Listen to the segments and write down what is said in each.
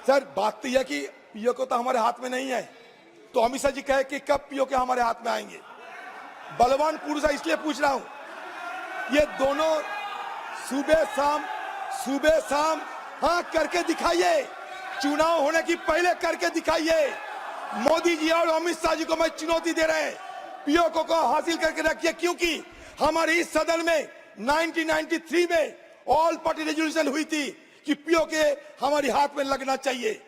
Sir बात तो यह कि पीओ को तो हमारे हाथ में नहीं है, तो अमित शाह जी कहे कि कब पीओ के हमारे हाथ में आएंगे। बलवान पुरुष इसलिए पूछ रहा हूं, ये दोनों सुबह शाम हाँ करके दिखाइए, चुनाव होने की पहले करके दिखाइए। मोदी जी और अमित शाह जी को मैं चुनौती दे रहे हैं, पीओ को हासिल करके रखिए, क्योंकि हमारे इस सदन में 1993 में ऑल पार्टी रेजोल्यूशन हुई थी कि पीओ के हमारी हाथ में लगना चाहिए।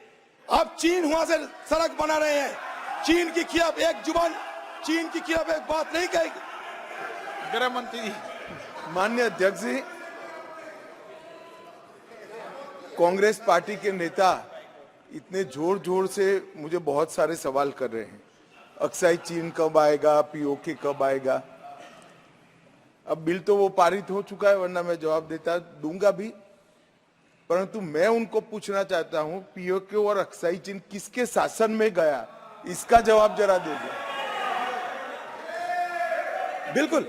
अब चीन वहां से सड़क बना रहे हैं, चीन के खिलाफ एक जुबान, चीन के खिलाफ एक बात नहीं कहेगी। गृह मंत्री जी। माननीय अध्यक्ष जी, कांग्रेस पार्टी के नेता इतने जोर जोर से मुझे बहुत सारे सवाल कर रहे हैं, अक्साई चीन कब आएगा, पीओके कब आएगा। अब बिल तो वो पारित हो चुका है, वरना मैं जवाब दूंगा भी, परंतु मैं उनको पूछना चाहता हूं, पीओके और अक्साई चीन किसके शासन में गया, इसका जवाब जरा दे दो। बिल्कुल,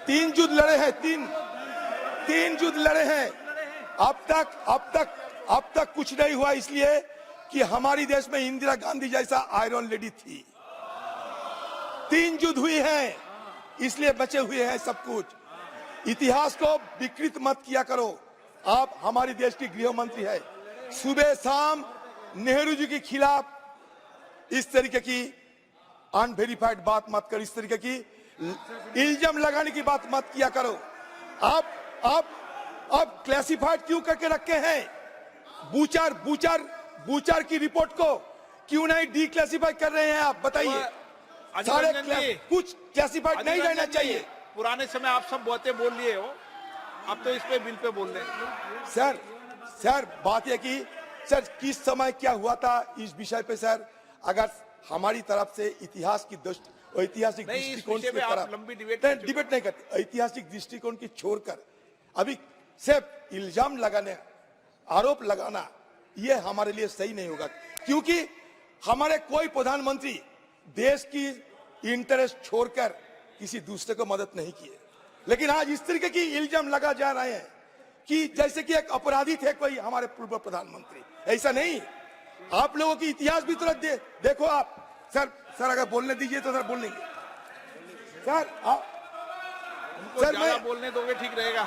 3 युद्ध लड़े हैं, तीन युद्ध लड़े हैं। अब तक कुछ नहीं हुआ, इसलिए कि हमारी देश में इंदिरा गांधी जैसा आयरन लेडी थी। 3 युद्ध हुए हैं, इसलिए बचे हुए हैं सब कुछ। इतिहास को विकृत मत किया करो। आप हमारी देश की गृह मंत्री है, सुबह शाम नेहरू जी के खिलाफ इस तरीके की अनवेरिफाइड बात मत करो, इस तरीके की इल्जाम लगाने की बात मत किया करो। आप क्लासिफाइड क्यों करके रखे हैं? बूचर की रिपोर्ट को क्यों नहीं डिक्लासिफाई कर रहे हैं आप, बताइए। सारे कुछ क्लासिफाइड नहीं रहना चाहिए। पुराने समय आप सब बातें बोल लिए हो, अब तो इस पे बिल पे बोल रहे हैं। सर बात यह कि सर किस समय क्या हुआ था इस विषय पे सर, अगर हमारी तरफ से इतिहास की ऐतिहासिक दृष्टिकोण की तरफ लंबी डिबेट नहीं करते, ऐतिहासिक दृष्टिकोण की छोड़कर अभी सिर्फ इल्जाम लगाने, आरोप लगाना, ये हमारे लिए सही नहीं होगा, क्योंकि हमारे कोई प्रधानमंत्री देश की इंटरेस्ट छोड़कर किसी दूसरे को मदद नहीं किए। लेकिन आज इस तरीके की इल्जाम लगा जा रहे हैं कि जैसे कि एक अपराधी थे कोई हमारे पूर्व प्रधानमंत्री। ऐसा नहीं, आप लोगों की इतिहास भी तुरंत देखो आप। सर अगर बोलने दीजिए तो सर बोल लेंगे। सर मैं बोलने दोगे ठीक रहेगा।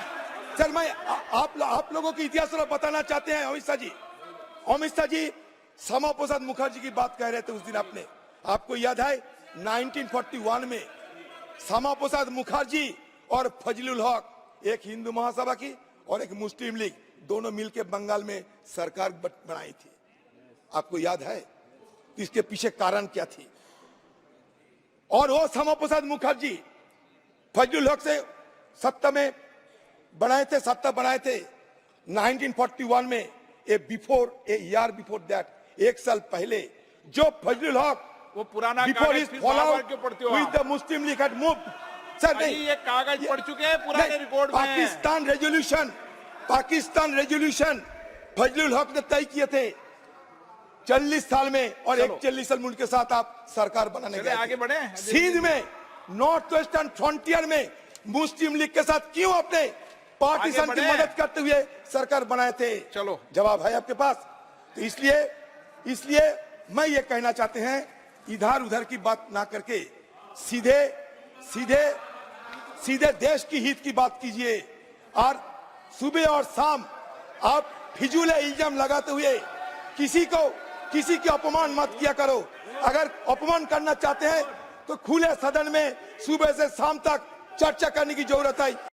सर मैं आप लोगों की इतिहास थोड़ा बताना चाहते हैं। अमित शाह जी श्यामा प्रसाद मुखर्जी की बात कह रहे थे उस दिन। आपको याद है 1941 में श्यामा प्रसाद मुखर्जी और फजलुल हक, एक हिंदू महासभा की और एक मुस्लिम लीग, दोनों मिलकर बंगाल में सरकार बनाई थी। आपको याद है इसके पीछे कारण क्या थी? और वो श्यामा प्रसाद मुखर्जी फजलुल हक से सत्ता बनाए थे 1941 में। ए ईयर बिफोर दैट, एक साल पहले, जो फजलुल हक वो पुराना कागज क्यों पढ़ते हो with the Muslim league had moved. Sir नहीं, ये कागज पढ़ चुके हैं पुराने रिकॉर्ड में। पाकिस्तान रेजोल्यूशन फजलुल हक ने तय किए थे 40 साल में, और 41 साल मुल्क के साथ आप सरकार बनाने गए। आगे बढ़े। सिंध में नॉर्थ वेस्टर्न फ्रंटियर में मुस्लिम लीग के साथ क्यों अपने पार्टीशन की मदद करते हुए सरकार बनाए थे? चलो जवाब है आपके पास। तो इसलिए मैं ये कहना चाहते हैं, इधर उधर की बात ना करके सीधे देश की हित की बात कीजिए। और सुबह और शाम आप फिजूल इल्जाम लगाते हुए किसी की अपमान मत किया करो। अगर अपमान करना चाहते हैं तो खुले सदन में सुबह से शाम तक चर्चा करने की जरूरत है।